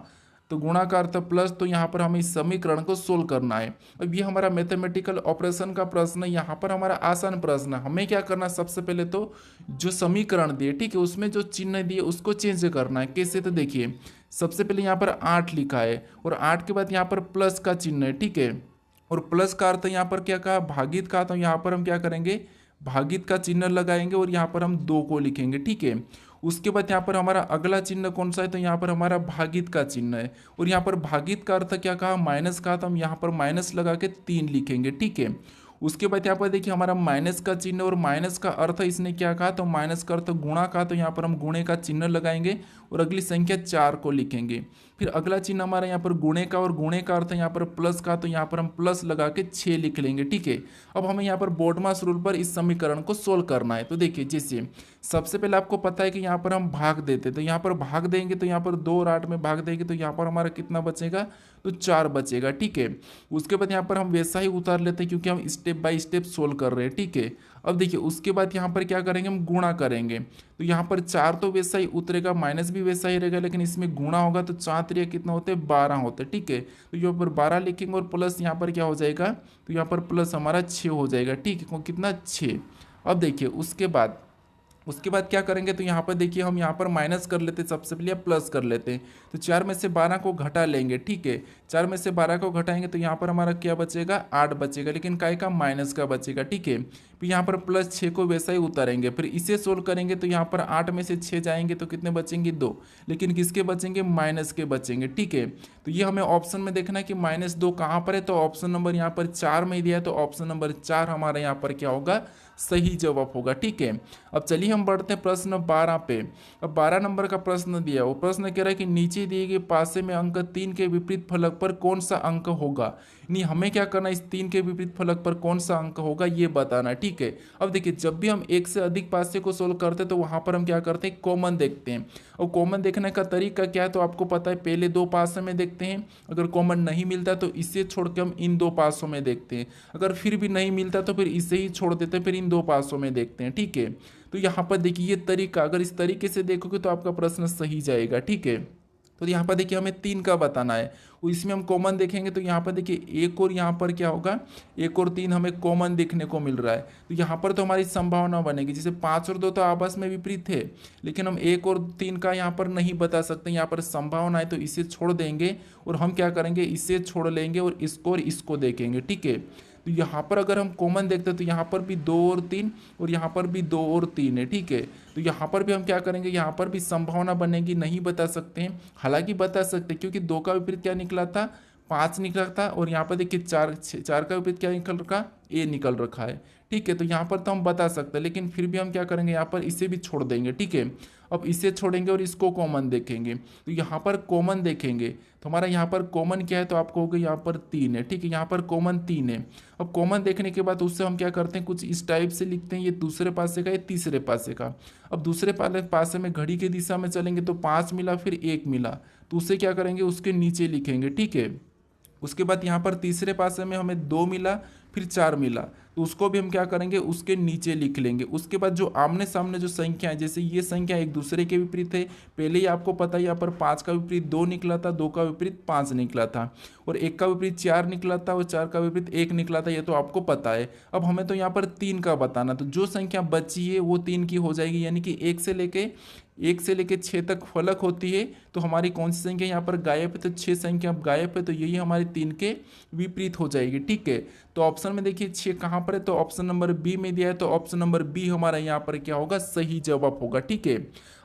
तो गुणा का अर्थ प्लस, तो यहाँ पर हमें इस समीकरण को सोल्व करना है। अब ये हमारा मैथमेटिकल ऑपरेशन का प्रश्न है, यहाँ पर हमारा आसान प्रश्न है। हमें क्या करना है, सबसे पहले तो जो समीकरण दिए, ठीक है, उसमें जो चिन्ह दिए उसको चेंज करना है। कैसे, तो देखिए सबसे पहले यहाँ पर 8 लिखा है, और 8 के बाद यहाँ पर प्लस का चिन्ह है। ठीक है, और प्लस का अर्थ यहाँ पर क्या कहा, भागित का, तो यहाँ पर हम क्या करेंगे, भागित का चिन्ह लगाएंगे और यहाँ पर हम 2 को लिखेंगे। ठीक है, उसके बाद यहाँ पर हमारा अगला चिन्ह कौन सा है, तो यहाँ पर हमारा भागित का चिन्ह है, और यहाँ पर भागित का अर्थ क्या कहा, माइनस का, तो हम यहाँ पर माइनस लगा के 3 लिखेंगे। ठीक है, उसके बाद यहाँ पर देखिए हमारा माइनस का चिन्ह, और माइनस का अर्थ इसने क्या कहा, तो माइनस का अर्थ गुणा का, तो यहाँ पर हम गुणे का चिन्ह लगाएंगे और अगली संख्या 4 को लिखेंगे। फिर अगला चिन्ह हमारा यहाँ पर गुणे का, और गुणे का अर्थ यहाँ पर प्लस का, तो यहाँ पर हम प्लस लगा के 6 लिख लेंगे। ठीक है, अब हमें यहाँ पर बोडमास रूल पर इस समीकरण को सोल्व करना है। तो देखिए जैसे सबसे पहले आपको पता है कि यहाँ पर हम भाग देते, तो यहाँ पर भाग देंगे, तो यहाँ पर 2 और 8 में भाग देंगे, तो यहाँ पर हमारा कितना बचेगा, तो 4 बचेगा। ठीक है, उसके बाद यहाँ पर हम वैसा ही उतार लेते हैं क्योंकि हम स्टेप बाय स्टेप सोल्व कर रहे हैं। ठीक है, अब देखिए उसके बाद यहाँ पर क्या करेंगे, हम गुणा करेंगे, तो यहाँ पर 4 तो वैसा ही उतरेगा, माइनस भी वैसा ही रहेगा, लेकिन इसमें गुणा होगा तो 4 त्रिया कितना होते हैं 12 होते हैं। ठीक है, तो यहाँ पर 12 लिखेंगे और प्लस यहाँ पर क्या हो जाएगा, तो यहाँ पर प्लस हमारा 6 हो जाएगा। ठीक है, कितना 6। अब देखिए उसके बाद क्या करेंगे, तो यहाँ पर देखिए हम यहाँ पर माइनस कर लेते हैं, सबसे पहले प्लस कर लेते हैं। तो 4 में से 12 को घटा लेंगे। ठीक है, 4 में से 12 को घटाएंगे तो यहाँ पर हमारा क्या बचेगा 8 बचेगा, लेकिन काय का माइनस का बचेगा। ठीक है, फिर यहाँ पर प्लस 6 को वैसा ही उतारेंगे, फिर इसे सोल्व करेंगे तो यहाँ पर 8 में से 6 जाएंगे तो कितने बचेंगे 2, लेकिन किसके बचेंगे माइनस के बचेंगे। ठीक है, तो ये हमें ऑप्शन में देखना है कि -2 कहाँ पर है, तो ऑप्शन नंबर यहाँ पर 4 में दिया है, तो ऑप्शन नंबर 4 हमारा यहाँ पर क्या होगा सही जवाब होगा। ठीक है, अब चलिए हम बढ़ते हैं प्रश्न 12 पे। अब 12 नंबर का प्रश्न दिया, वो प्रश्न कह रहा है कि नीचे दिए गए पासे में अंक 3 के विपरीत फलक पर कौन सा अंक होगा। नहीं, हमें क्या करना है, इस 3 के विपरीत फलक पर कौन सा अंक होगा ये बताना है। ठीक है, अब देखिए जब भी हम एक से अधिक पासे को सोल्व करते हैं तो वहां पर हम क्या करते हैं कॉमन देखते हैं, और कॉमन देखने का तरीका क्या है तो आपको पता है, पहले 2 पासे में देखते हैं, अगर कॉमन नहीं मिलता तो इसे छोड़ के हम इन 2 पासों में देखते हैं, अगर फिर भी नहीं मिलता तो फिर इसे ही छोड़ देते हैं, फिर इन 2 पासों में देखते हैं। ठीक है, तो यहाँ पर देखिए ये तरीका, अगर इस तरीके से देखोगे तो आपका प्रश्न सही जाएगा। ठीक है, तो यहाँ पर देखिए हमें 3 का बताना है, इसमें हम कॉमन देखेंगे तो यहाँ पर देखिए 1 और यहाँ पर क्या होगा 1 और 3 हमें कॉमन देखने को मिल रहा है, तो यहाँ पर तो हमारी संभावना बनेगी, जैसे 5 और 2 तो आपस में विपरीत थे, लेकिन हम 1 और 3 का यहाँ पर नहीं बता सकते, यहाँ पर संभावना है तो इसे छोड़ देंगे और हम क्या करेंगे इसे छोड़ लेंगे और इसको देखेंगे। ठीक है, तो यहाँ पर अगर हम कॉमन देखते हैं तो यहाँ पर भी 2 और 3 और यहाँ पर भी 2 और 3 है। ठीक है, तो यहाँ पर भी हम क्या करेंगे, यहाँ पर भी संभावना बनेगी, नहीं बता सकते हैं, हालांकि बता सकते हैं क्योंकि 2 का विपरीत क्या निकला था 5 निकला था, और यहाँ पर देखिए 4 का विपरीत क्या निकल रखा ए निकल रखा है। ठीक है, तो यहाँ पर तो हम बता सकते हैं, लेकिन फिर भी हम क्या करेंगे यहाँ पर इसे भी छोड़ देंगे। ठीक है, अब इसे छोड़ेंगे और इसको कॉमन देखेंगे, तो यहाँ पर कॉमन देखेंगे तो हमारा यहाँ पर कॉमन क्या है, तो आपको होगा यहाँ पर 3 है। ठीक है, यहाँ पर कॉमन 3 है। अब कॉमन देखने के बाद उससे हम क्या करते हैं कुछ इस टाइप से लिखते हैं, ये दूसरे पासे का ये तीसरे पासे का। अब दूसरे पासे में घड़ी की दिशा में चलेंगे तो 5 मिला फिर 1 मिला, तो उसे क्या करेंगे उसके नीचे लिखेंगे। ठीक है, उसके बाद यहाँ पर तीसरे पासे में हमें 2 मिला फिर 4 मिला, तो उसको भी हम क्या करेंगे उसके नीचे लिख लेंगे। उसके बाद जो आमने सामने जो संख्या है, जैसे ये संख्या एक दूसरे के विपरीत है, पहले ही आपको पता है यहाँ पर 5 का विपरीत 2 निकला था, 2 का विपरीत 5 निकला था, और 1 का विपरीत 4 निकला था, और 4 का विपरीत 1 निकला था, ये तो आपको पता है। अब हमें तो यहाँ पर 3 का बताना, तो जो संख्या बची है वो 3 की हो जाएगी, यानी कि 1 से लेके 6 तक फलक होती है, तो हमारी कौन सी संख्या यहाँ पर गायब है, तो 6 संख्या गायब है, तो यही हमारी 3 के विपरीत हो जाएगी। ठीक है, तो ऑप्शन में देखिए 6 कहाँ पर है, तो ऑप्शन नंबर बी में दिया है, तो ऑप्शन नंबर बी हमारा यहाँ पर क्या होगा सही जवाब होगा। ठीक है,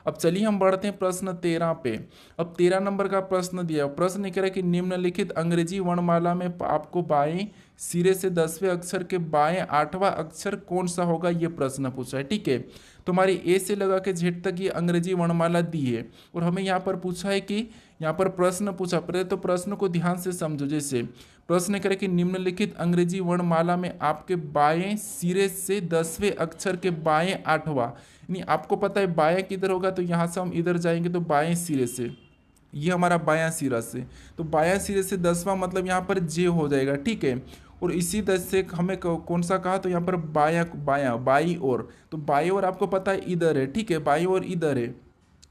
अब चलिए हम बढ़ते हैं प्रश्न 13 पे। अब 13 नंबर का प्रश्न दिया, प्रश्न कह रहा है कि निम्नलिखित अंग्रेजी वर्णमाला में आपको बाएं सिरे से 10वें अक्षर के बाएं 8वां अक्षर कौन सा होगा, ये प्रश्न पूछा है। ठीक है, तो हमारी ए से लगा के जेड तक ये अंग्रेजी वर्णमाला दी है, और हमें यहाँ पर पूछा है कि यहाँ पर प्रश्न पूछा, पहले तो प्रश्न को ध्यान से समझो। जैसे प्रश्न करे कि निम्नलिखित अंग्रेजी वर्णमाला में आपके बाएं सिरे से 10वें अक्षर के बाएं 8वां, यानी आपको पता है बाएं किधर होगा, तो यहाँ से हम इधर जाएंगे तो बाएं सिरे से, ये हमारा बायां सिरा से, तो बायां सिरे से 10वां मतलब यहाँ पर जे हो जाएगा। ठीक है, और इसी तरह से हमें कौन सा कहा, तो यहाँ पर बाई ओर, तो बाई ओर आपको पता है इधर है। ठीक है, बाई ओर इधर है,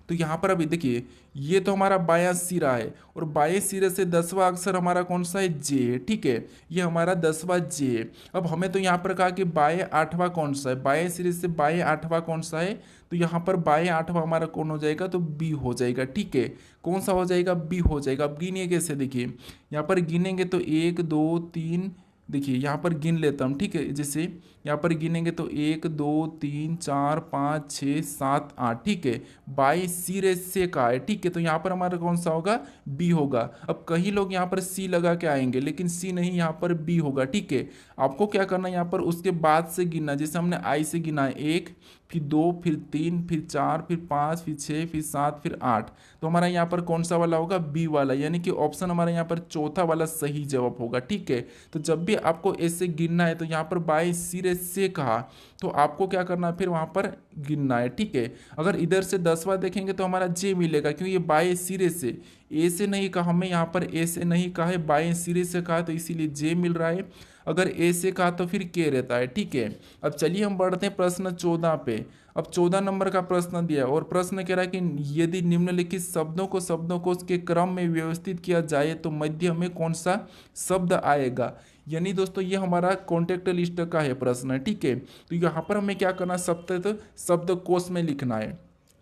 तो यहाँ पर अभी देखिए ये तो हमारा बायां सिरा है, और बाएं सिरे से 10वां अक्षर हमारा कौन सा है जे है। ठीक है, ये हमारा 10वां जे है। अब हमें तो यहाँ पर कहा कि बाएं 8वां कौन सा है, बाएं सिरे से बाएं 8वां कौन सा है, तो यहाँ पर बाएं 8वां हमारा कौन हो जाएगा, तो बी हो जाएगा। ठीक है, कौन सा हो जाएगा, बी हो जाएगा। अब गिनिए कैसे, देखिए यहाँ पर गिनेंगे तो 1 2 3, देखिए यहाँ पर गिन लेता हूँ। ठीक है, जैसे यहाँ पर गिनेंगे तो 1 2 3 4 5 6 7 8। ठीक है, बाई सिरे से का है। ठीक है, तो यहाँ पर हमारा कौन सा होगा, बी होगा। अब कई लोग यहाँ पर सी लगा के आएंगे, लेकिन सी नहीं, यहाँ पर बी होगा। ठीक है, आपको क्या करना है यहाँ पर उसके बाद से गिनना, जैसे हमने आई से गिना है 1 फिर 2 फिर 3 फिर 4 फिर 5 फिर 6 फिर 7 फिर 8, तो हमारा यहाँ पर कौन सा वाला होगा, बी वाला, यानी कि ऑप्शन हमारा यहाँ पर चौथा वाला सही जवाब होगा। ठीक है, तो जब भी आपको ऐसे गिनना है तो यहाँ पर बाएं सिरे से कहा तो आपको क्या करना है, फिर वहाँ पर गिनना है, ठीक है। अगर इधर से 10वां देखेंगे तो हमारा जे मिलेगा, क्योंकि ये बाएं सिरे से, ए से नहीं कहा, हमें यहाँ पर ए से नहीं कहा है, बाएं सिरे से कहा, तो इसीलिए जे मिल रहा है। अगर ए से कहा तो फिर के रहता है, ठीक है। अब चलिए हम बढ़ते हैं प्रश्न 14 पे। अब 14 नंबर का प्रश्न दिया है और प्रश्न कह रहा है कि यदि निम्नलिखित शब्दों को उसके क्रम में व्यवस्थित किया जाए तो मध्य में कौन सा शब्द आएगा। यानी दोस्तों ये हमारा कॉन्टेक्ट लिस्ट का है प्रश्न, ठीक है। तो यहाँ पर हमें क्या करना, शब्दकोश में लिखना है।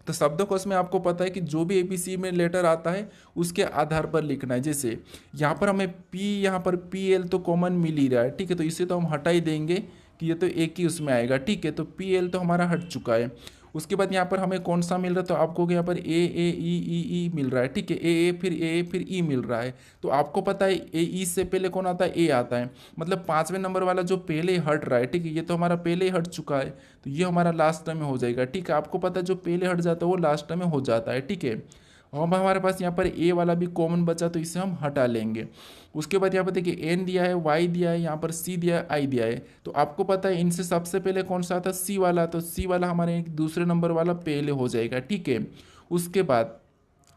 तो शब्दकोश में आपको पता है कि जो भी एबीसी में लेटर आता है उसके आधार पर लिखना है। जैसे यहाँ पर हमें पी, यहाँ पर पी एल तो कॉमन मिल ही रहा है, ठीक है। तो इसे तो हम हटा ही देंगे कि ये तो एक ही उसमें आएगा, ठीक है। तो पी एल तो हमारा हट चुका है। उसके बाद यहाँ पर हमें कौन सा मिल रहा है, तो आपको यहाँ पर ए ई मिल रहा है, ठीक है। ए फिर ई मिल रहा है। तो आपको पता है ए ई से पहले कौन आता है, ए आता है। मतलब 5वें नंबर वाला जो पहले हट रहा है, ठीक है, ये तो हमारा पहले ही हट चुका है, तो ये हमारा लास्ट में हो जाएगा, ठीक है। आपको पता है जो पहले हट जाता है वो लास्ट में हो जाता है, ठीक है। अब हमारे पास यहाँ पर ए वाला भी कॉमन बचा, तो इसे हम हटा लेंगे। उसके बाद यहाँ पर देखिए एन दिया है, वाई दिया है, यहाँ पर सी दिया है, आई दिया है। तो आपको पता है इनसे सबसे पहले कौन सा आता है, सी वाला। तो सी वाला हमारे दूसरे नंबर वाला पहले हो जाएगा, ठीक है। उसके बाद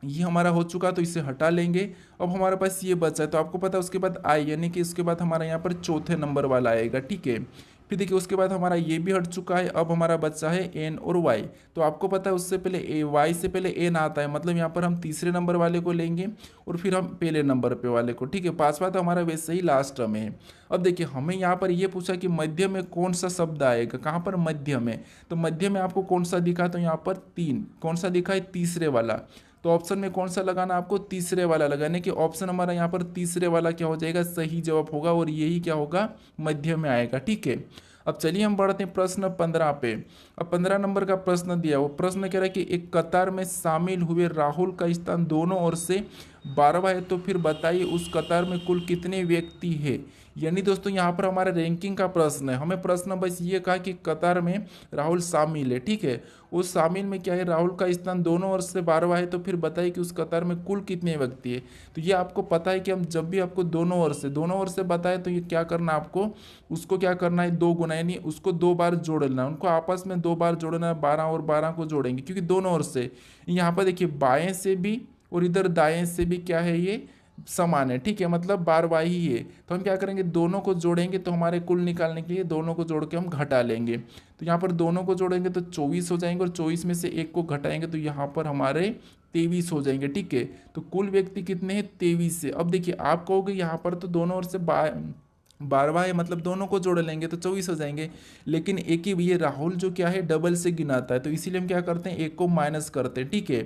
ये हमारा हो चुका, तो इसे हटा लेंगे। अब हमारे पास ये बचा है, तो आपको पता है उसके बाद आई, यानी कि उसके बाद हमारा यहाँ पर चौथे नंबर वाला आएगा, ठीक है। फिर देखिए उसके बाद हमारा ये भी हट चुका है। अब हमारा बचा है एन और वाई। तो आपको पता है उससे पहले ए, वाई से पहले एन आता है, मतलब यहाँ पर हम तीसरे नंबर वाले को लेंगे और फिर हम पहले नंबर पे वाले को, ठीक है। 5वां तो हमारा वैसे ही लास्ट में है। अब देखिए हमें यहाँ पर ये पूछा कि मध्य में कौन सा शब्द आएगा, कहाँ पर मध्य में। तो मध्य में आपको कौन सा दिखा, तो यहाँ पर 3, कौन सा दिखा है, तीसरे वाला। तो ऑप्शन में कौन सा लगाना, आपको तीसरे वाला लगाने कि ऑप्शन हमारा यहाँ पर तीसरे वाला क्या हो जाएगा, सही जवाब होगा और यही क्या होगा, मध्य में आएगा, ठीक है। अब चलिए हम बढ़ते हैं प्रश्न 15 पे। अब 15 नंबर का प्रश्न दिया, वो प्रश्न कह रहा है कि एक कतार में शामिल हुए राहुल का स्थान दोनों ओर से 12वां है, तो फिर बताइए उस कतार में कुल कितने व्यक्ति है। यानी दोस्तों यहाँ पर हमारा रैंकिंग का प्रश्न है। हमें प्रश्न बस ये कहा कि कतार में राहुल शामिल है, ठीक है। उस शामिल में क्या है, राहुल का स्थान दोनों ओर से 12वां है, तो फिर बताइए कि उस कतार में कुल कितने व्यक्ति है। तो ये आपको पता है कि हम जब भी आपको दोनों ओर से बताए तो ये क्या करना है, आपको उसको क्या करना है, 2 गुना, यानी उसको 2 बार जोड़ना है, उनको आपस में 2 बार जोड़ना है। 12 और 12 को जोड़ेंगे क्योंकि दोनों ओर से। यहाँ पर देखिए बाएं से भी और इधर दाएं से भी क्या है, ये समान है, ठीक है, मतलब 12वां ही है। तो हम क्या करेंगे, दोनों को जोड़ेंगे, तो हमारे कुल निकालने के लिए दोनों को जोड़ के हम घटा लेंगे। तो यहाँ पर दोनों को जोड़ेंगे तो 24 हो जाएंगे और 24 में से 1 को घटाएंगे तो यहाँ पर हमारे 23 हो जाएंगे, ठीक है। तो कुल व्यक्ति कितने हैं, 23 से। अब देखिए आप कहोगे यहाँ पर तो दोनों ओर से 12वां है, मतलब दोनों को जोड़ लेंगे तो 24 हो जाएंगे। लेकिन एक ही ये राहुल जो क्या है, डबल से गिनाता है, तो इसीलिए हम क्या करते हैं, 1 को माइनस करते हैं, ठीक है।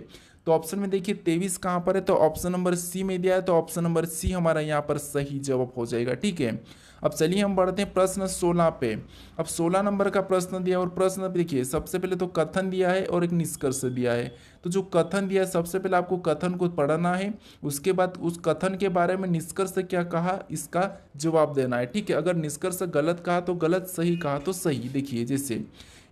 तो ऑप्शन में देखिए 23 कहाँ पर है, तो ऑप्शन नंबर सी में दिया है, तो ऑप्शन नंबर सी हमारा यहाँ पर सही जवाब हो जाएगा, ठीक है। अब चलिए हम बढ़ते हैं प्रश्न 16 पे। अब 16 नंबर का प्रश्न दिया और प्रश्न देखिए सबसे पहले तो कथन दिया है और एक निष्कर्ष दिया है। तो जो कथन दिया है सबसे पहले आपको कथन को पढ़ना है, उसके बाद उस कथन के बारे में निष्कर्ष क्या कहा इसका जवाब देना है, ठीक है। अगर निष्कर्ष गलत कहा तो गलत, सही कहा तो सही। देखिए जैसे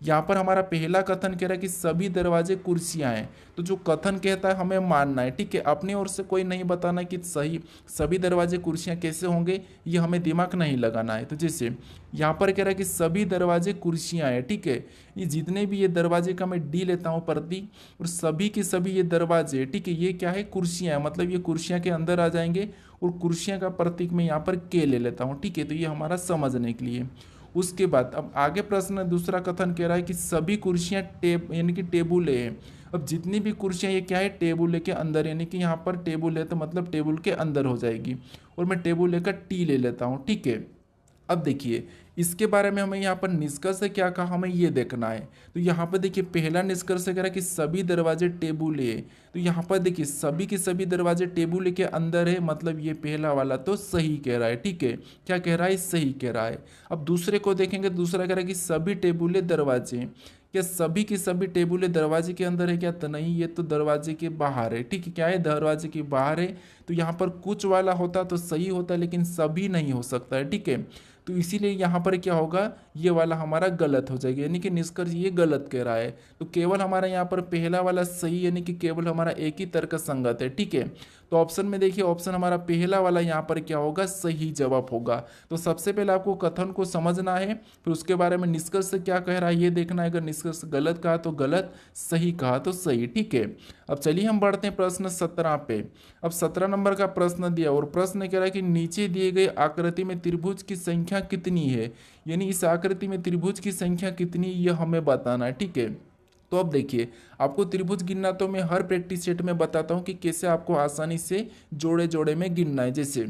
यहाँ पर हमारा पहला कथन कह रहा है कि सभी दरवाजे कुर्सियां हैं, तो जो कथन कहता है हमें मानना है, ठीक है। अपनी ओर से कोई नहीं बताना कि सही सभी दरवाजे कुर्सियां कैसे होंगे, ये हमें दिमाग नहीं लगाना है। तो जैसे यहाँ पर कह रहा है कि सभी दरवाजे कुर्सियां हैं, ठीक है। ये जितने भी ये दरवाजे का मैं डी लेता हूँ प्रति, और सभी के सभी ये दरवाजे, ठीक है, ये क्या है, कुर्सियां हैं, मतलब ये कुर्सियां के अंदर आ जाएंगे और कुर्सियां का प्रतीक मैं यहाँ पर के ले लेता हूँ, ठीक है। तो ये हमारा समझने के लिए। उसके बाद अब आगे प्रश्न दूसरा कथन कह रहा है कि सभी कुर्सियां यानी कि टेबुल है। अब जितनी भी कुर्सियां ये क्या है, टेबुल के अंदर, यानी कि यहाँ पर टेबुल है तो मतलब टेबुल के अंदर हो जाएगी, और मैं टेबुल का टी ले लेता हूँ, ठीक है। अब देखिए इसके बारे में हमें यहाँ पर निष्कर्ष क्या कहा, हमें ये देखना है। तो यहाँ पर देखिए पहला निष्कर्ष कह रहा है कि सभी दरवाजे टेबुल है। तो यहाँ पर देखिए सभी के सभी दरवाजे टेबुल के अंदर है, मतलब ये पहला वाला तो सही कह रहा है, ठीक है। क्या कह रहा है, सही कह रहा है। अब दूसरे को देखेंगे, दूसरा कह रहा है कि सभी टेबुल दरवाजे, क्या सभी के सभी टेबुल दरवाजे के अंदर है क्या, तो नहीं, ये तो दरवाजे के बाहर है, ठीक है। क्या है, दरवाजे के बाहर है। तो यहाँ पर कुछ वाला होता तो सही होता, लेकिन सभी नहीं हो सकता है, ठीक है। तो इसीलिए यहाँ पर क्या होगा, ये वाला हमारा गलत हो जाएगा, यानी कि निष्कर्ष ये गलत कह रहा है। तो केवल हमारा यहाँ पर पहला वाला सही, यानी कि केवल हमारा एक ही तर्क संगत है, ठीक है। तो ऑप्शन में देखिए, ऑप्शन हमारा पहला वाला यहाँ पर क्या होगा, सही जवाब होगा। तो सबसे पहले आपको कथन को समझना है, फिर उसके बारे में निष्कर्ष क्या कह रहा है ये देखना है। अगर निष्कर्ष गलत कहा तो गलत, सही कहा तो सही, ठीक है। अब चलिए हम बढ़ते हैं प्रश्न 17 पे। अब 17 नंबर का प्रश्न दिया और प्रश्न कह रहा है कि नीचे दिए गए आकृति में त्रिभुज की संख्या कितनी है, यानी इस आकृति में त्रिभुज की संख्या कितनी, यह हमें बताना है, ठीक है। तो अब देखिए, आपको त्रिभुज गिनना तो मैं हर प्रैक्टिस सेट में बताता हूँ कि कैसे आपको आसानी से जोड़े जोड़े में गिनना है। जैसे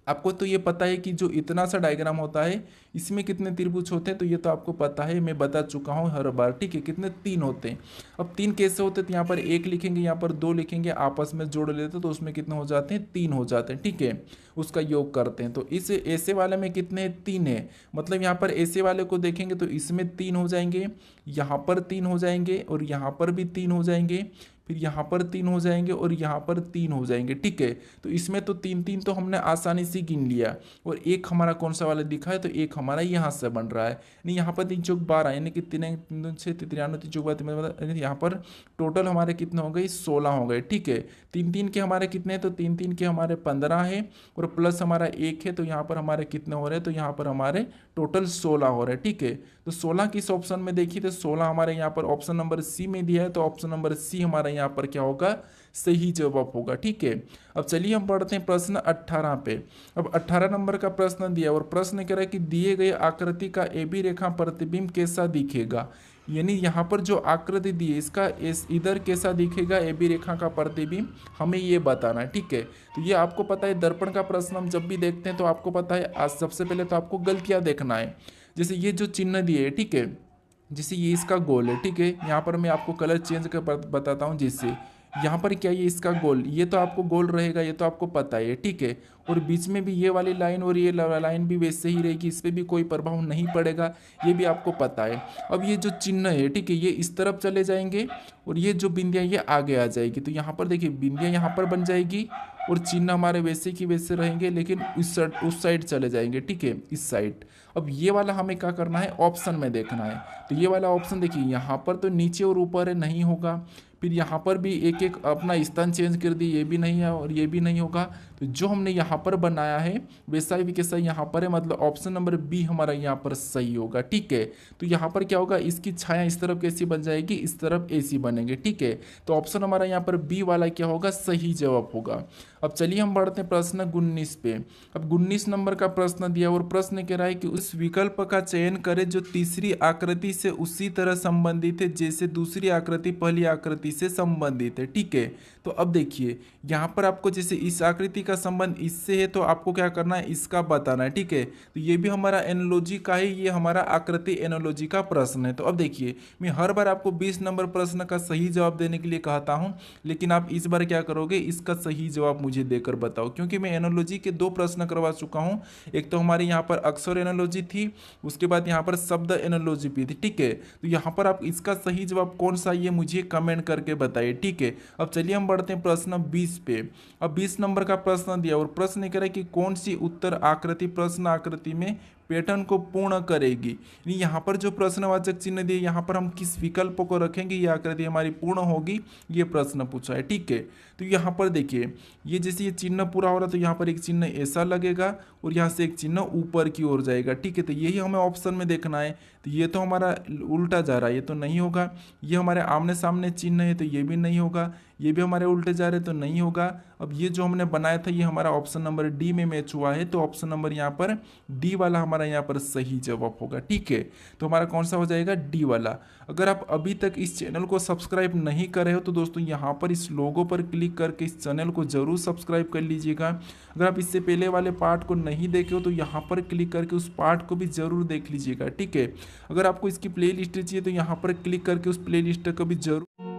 आपको तो ये पता है कि जो इतना सा डायग्राम होता है इसमें कितने त्रिभुज होते हैं, तो ये तो आपको पता है, मैं बता चुका हूँ हर बार, ठीक है। कितने, 3 होते हैं। अब 3 कैसे होते हैं, तो यहाँ पर 1 लिखेंगे, यहाँ पर 2 लिखेंगे, आपस में जोड़ लेते तो उसमें कितने हो जाते हैं, 3 हो जाते हैं, ठीक है। उसका योग करते हैं तो इस ऐसे वाले में कितने, 3 है। मतलब यहाँ पर ऐसे वाले को देखेंगे तो इसमें 3 हो जाएंगे, यहाँ पर 3 हो जाएंगे और यहाँ पर भी 3 हो जाएंगे, फिर यहाँ पर 3 हो जाएंगे और यहाँ पर 3 हो जाएंगे, ठीक है। तो इसमें तो 3 तो हमने आसानी से गिन लिया। और एक हमारा कौन सा वाला दिखा है, तो एक हमारा यहाँ से बन रहा है, नहीं यहाँ पर 3 चौक 12, यानी कि 3 6 93 3 चौक 12, यहाँ पर टोटल हमारे कितने हो गए, 16 हो गए, ठीक है। 3 के हमारे कितने हैं, तो 3 के हमारे 15 है और प्लस हमारा 1 है, तो यहाँ पर हमारे कितने हो रहे हैं, तो यहाँ पर हमारे टोटल 16 हो रहे हैं, ठीक है। तो 16 किस ऑप्शन में देखिए, तो 16 हमारे यहाँ पर ऑप्शन नंबर सी में दिया है, तो ऑप्शन नंबर सी हमारा यहाँ पर क्या होगा, सही जवाब होगा, ठीक है। अब चलिए हम पढ़ते हैं प्रश्न 18 पे। अब 18 नंबर का प्रश्न दिया और प्रश्न कह रहा है कि दिए गए आकृति का AB रेखा प्रतिबिंब कैसा दिखेगा, यानी यहाँ पर जो आकृति दी है इसका इधर कैसा दिखेगा AB रेखा का प्रतिबिंब, हमें ये बताना है, ठीक है। तो ये आपको पता है, दर्पण का प्रश्न हम जब भी देखते हैं तो आपको पता है, आज सबसे पहले तो आपको गलतियाँ देखना है। जैसे ये जो चिन्ह दिए है, ठीक है, जैसे ये इसका गोल है, ठीक है। यहाँ पर मैं आपको कलर चेंज कर बताता हूँ, जिससे यहाँ पर क्या, ये इसका गोल, ये तो आपको गोल रहेगा, ये तो आपको पता है, ठीक है। और बीच में भी ये वाली लाइन और ये लाइन भी वैसे ही रहेगी, इस पर भी कोई प्रभाव नहीं पड़ेगा, ये भी आपको पता है। अब ये जो चिन्ह है, ठीक है, ये इस तरफ चले जाएंगे और ये जो बिंदियाँ ये आगे आ जाएगी। तो यहाँ पर देखिए बिंदियाँ यहाँ पर बन जाएगी और चिन्ह हमारे वैसे की वैसे रहेंगे, लेकिन उस साइड चले जाएंगे, ठीक है, इस साइड। अब ये वाला हमें क्या करना है, ऑप्शन में देखना है। तो ये वाला ऑप्शन देखिए, यहाँ पर तो नीचे और ऊपर है, नहीं होगा। फिर यहाँ पर भी एक एक अपना स्थान चेंज कर दी, ये भी नहीं है और ये भी नहीं होगा। तो जो हमने यहाँ पर बनाया है वैसा ही कैसा यहाँ पर है, मतलब ऑप्शन नंबर बी हमारा यहाँ पर सही होगा, ठीक है। तो यहाँ पर क्या होगा, इसकी छाया इस तरफ कैसी बन जाएगी, इस तरफ ऐसी बनेंगे, ठीक है। तो ऑप्शन हमारा यहाँ पर बी वाला क्या होगा, सही जवाब होगा। अब चलिए हम बढ़ते हैं प्रश्न 19 पे। अब 19 नंबर का प्रश्न दिया और प्रश्न कह रहा है कि उस विकल्प का चयन करें जो तीसरी आकृति से उसी तरह संबंधित है जैसे दूसरी आकृति पहली आकृति से संबंधित है, ठीक है। तो अब देखिए यहाँ पर आपको जैसे इस आकृति का संबंध इससे है, तो आपको क्या करना है, इसका बताना है, ठीक है। तो ये भी हमारा एनालॉजी का ही, ये हमारा आकृति एनालॉजी का प्रश्न है। तो अब देखिए, मैं हर बार आपको 20 नंबर प्रश्न का सही जवाब देने के लिए कहता हूँ, लेकिन आप इस बार क्या करोगे, इसका सही जवाब मुझे देकर बताओ, क्योंकि मैं एनालॉजी के 2 प्रश्न करवा चुका हूँ। एक तो हमारे यहाँ पर अक्षर एनालॉजी थी, उसके बाद यहाँ पर शब्द एनालॉजी भी थी, ठीक है। तो यहाँ पर आप इसका सही जवाब कौन सा, ये मुझे कमेंट करके बताइए, ठीक है। अब चलिए हम बढ़ते हैं प्रश्न 20 पे। अब 20 नंबर का प्रश्न दिया और प्रश्न कह रहा है कि कौन सी उत्तर आकृति प्रश्न आकृति में पैटर्न को पूर्ण करेगी। यहाँ पर जो प्रश्नवाचक चिन्ह दिए, यहाँ पर हम किस विकल्प को रखेंगे, ये आकृति हमारी पूर्ण होगी, ये प्रश्न पूछा है, ठीक है। तो यहाँ पर देखिए, ये जैसे ये चिन्ह पूरा हो रहा है तो यहाँ पर एक चिन्ह ऐसा लगेगा और यहाँ से एक चिन्ह ऊपर की ओर जाएगा, ठीक है। तो यही हमें ऑप्शन में देखना है। तो ये तो हमारा उल्टा जा रहा है, ये तो नहीं होगा। ये हमारे आमने सामने चिन्ह है, तो ये भी नहीं होगा। ये भी हमारे उल्टे जा रहे, तो नहीं होगा। अब ये जो हमने बनाया था, ये हमारा ऑप्शन नंबर डी में मैच हुआ है, तो ऑप्शन नंबर यहाँ पर डी वाला हमारा यहाँ पर सही जवाब होगा, ठीक है। तो हमारा कौन सा हो जाएगा, डी वाला। अगर आप अभी तक इस चैनल को सब्सक्राइब नहीं कर रहे हो तो दोस्तों यहाँ पर इस लोगो पर क्लिक करके इस चैनल को जरूर सब्सक्राइब कर लीजिएगा। अगर आप इससे पहले वाले पार्ट को नहीं देखे हो तो यहाँ पर क्लिक करके उस पार्ट को भी जरूर देख लीजिएगा, ठीक है। अगर आपको इसकी प्ले लिस्ट चाहिए तो यहाँ पर क्लिक करके उस प्ले लिस्ट को भी जरूर